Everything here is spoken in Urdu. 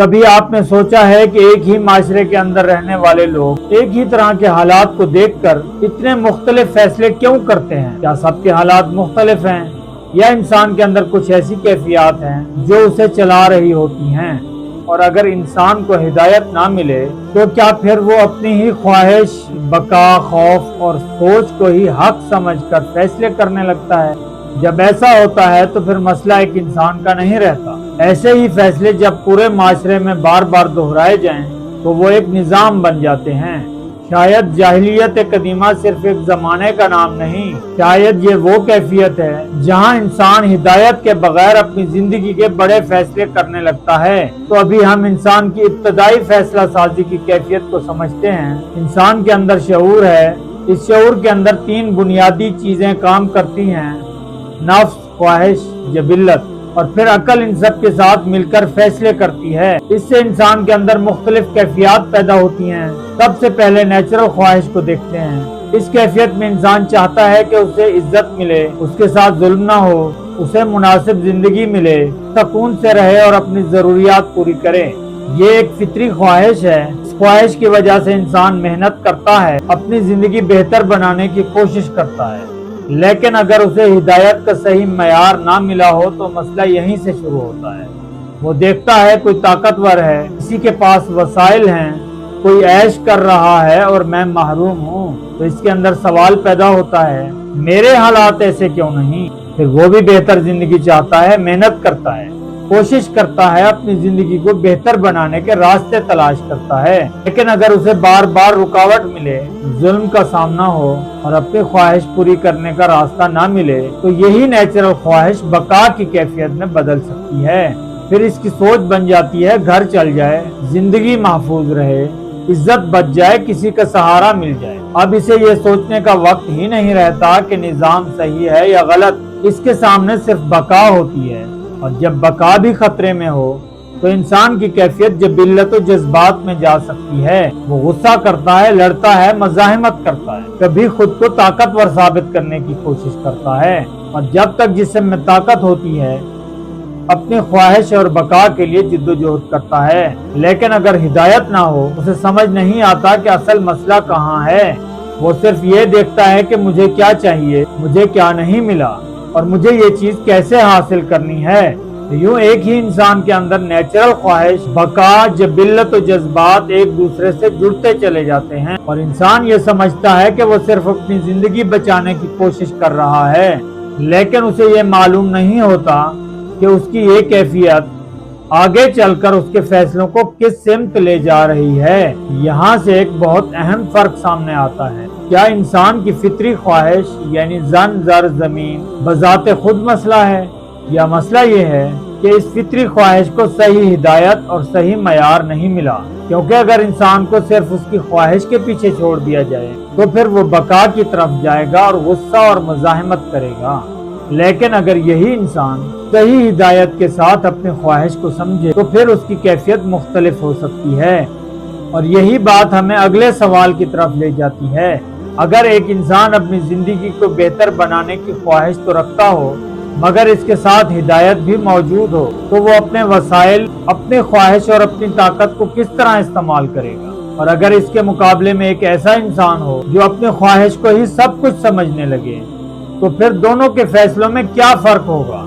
کبھی آپ نے سوچا ہے کہ ایک ہی معاشرے کے اندر رہنے والے لوگ ایک ہی طرح کے حالات کو دیکھ کر اتنے مختلف فیصلے کیوں کرتے ہیں؟ کیا سب کے حالات مختلف ہیں یا انسان کے اندر کچھ ایسی کیفیات ہیں جو اسے چلا رہی ہوتی ہیں؟ اور اگر انسان کو ہدایت نہ ملے تو کیا پھر وہ اپنی ہی خواہش، بقا، خوف اور سوچ کو ہی حق سمجھ کر فیصلے کرنے لگتا ہے؟ جب ایسا ہوتا ہے تو پھر مسئلہ ایک انسان کا نہیں رہتا۔ ایسے ہی فیصلے جب پورے معاشرے میں بار بار دہرائے جائیں تو وہ ایک نظام بن جاتے ہیں۔ شاید جاہلیت قدیمہ صرف ایک زمانے کا نام نہیں، شاید یہ وہ کیفیت ہے جہاں انسان ہدایت کے بغیر اپنی زندگی کے بڑے فیصلے کرنے لگتا ہے۔ تو ابھی ہم انسان کی ابتدائی فیصلہ سازی کی کیفیت کو سمجھتے ہیں۔ انسان کے اندر شعور ہے، اس شعور کے اندر 3 بنیادی چیزیں کام کرتی ہیں: نفس، خواہش، جبلت اور پھر عقل ان سب کے ساتھ مل کر فیصلے کرتی ہے۔ اس سے انسان کے اندر مختلف کیفیات پیدا ہوتی ہیں۔ سب سے پہلے نیچرل خواہش کو دیکھتے ہیں۔ اس کیفیت میں انسان چاہتا ہے کہ اسے عزت ملے، اس کے ساتھ ظلم نہ ہو، اسے مناسب زندگی ملے، سکون سے رہے اور اپنی ضروریات پوری کرے۔ یہ ایک فطری خواہش ہے۔ اس خواہش کی وجہ سے انسان محنت کرتا ہے، اپنی زندگی بہتر بنانے کی کوشش کرتا ہے۔ لیکن اگر اسے ہدایت کا صحیح معیار نہ ملا ہو تو مسئلہ یہیں سے شروع ہوتا ہے۔ وہ دیکھتا ہے کوئی طاقتور ہے، کسی کے پاس وسائل ہیں، کوئی عیش کر رہا ہے اور میں محروم ہوں، تو اس کے اندر سوال پیدا ہوتا ہے، میرے حالات ایسے کیوں نہیں؟ پھر وہ بھی بہتر زندگی چاہتا ہے، محنت کرتا ہے، کوشش کرتا ہے، اپنی زندگی کو بہتر بنانے کے راستے تلاش کرتا ہے۔ لیکن اگر اسے بار بار رکاوٹ ملے، ظلم کا سامنا ہو اور اپنی خواہش پوری کرنے کا راستہ نہ ملے تو یہی نیچرل خواہش بقا کی کیفیت میں بدل سکتی ہے۔ پھر اس کی سوچ بن جاتی ہے، گھر چل جائے، زندگی محفوظ رہے، عزت بچ جائے، کسی کا سہارا مل جائے۔ اب اسے یہ سوچنے کا وقت ہی نہیں رہتا کہ نظام صحیح ہے یا غلط۔ اس کے سامنے صرف بقا ہوتی ہے، اور جب بقا بھی خطرے میں ہو تو انسان کی کیفیت جبلت و جذبات میں جا سکتی ہے۔ وہ غصہ کرتا ہے، لڑتا ہے، مزاحمت کرتا ہے، کبھی خود کو طاقتور ثابت کرنے کی کوشش کرتا ہے، اور جب تک جسم میں طاقت ہوتی ہے اپنی خواہش اور بقا کے لیے جدوجہد کرتا ہے۔ لیکن اگر ہدایت نہ ہو، اسے سمجھ نہیں آتا کہ اصل مسئلہ کہاں ہے۔ وہ صرف یہ دیکھتا ہے کہ مجھے کیا چاہیے، مجھے کیا نہیں ملا، اور مجھے یہ چیز کیسے حاصل کرنی ہے۔ یوں ایک ہی انسان کے اندر نیچرل خواہش، بقا، جبلت و جذبات ایک دوسرے سے جڑتے چلے جاتے ہیں، اور انسان یہ سمجھتا ہے کہ وہ صرف اپنی زندگی بچانے کی کوشش کر رہا ہے۔ لیکن اسے یہ معلوم نہیں ہوتا کہ اس کی یہ کیفیت آگے چل کر اس کے فیصلوں کو کس سمت لے جا رہی ہے۔ یہاں سے ایک بہت اہم فرق سامنے آتا ہے۔ کیا انسان کی فطری خواہش یعنی زن، زر، زمین بذات خود مسئلہ ہے، یا مسئلہ یہ ہے کہ اس فطری خواہش کو صحیح ہدایت اور صحیح معیار نہیں ملا؟ کیونکہ اگر انسان کو صرف اس کی خواہش کے پیچھے چھوڑ دیا جائے تو پھر وہ بقا کی طرف جائے گا اور غصہ اور مزاحمت کرے گا۔ لیکن اگر یہی انسان صحیح ہدایت کے ساتھ اپنی خواہش کو سمجھے تو پھر اس کی کیفیت مختلف ہو سکتی ہے۔ اور یہی بات ہمیں اگلے سوال کی طرف لے جاتی ہے۔ اگر ایک انسان اپنی زندگی کو بہتر بنانے کی خواہش تو رکھتا ہو مگر اس کے ساتھ ہدایت بھی موجود ہو تو وہ اپنے وسائل، اپنی خواہش اور اپنی طاقت کو کس طرح استعمال کرے گا؟ اور اگر اس کے مقابلے میں ایک ایسا انسان ہو جو اپنی خواہش کو ہی سب کچھ سمجھنے لگے تو پھر دونوں کے فیصلوں میں کیا فرق ہوگا؟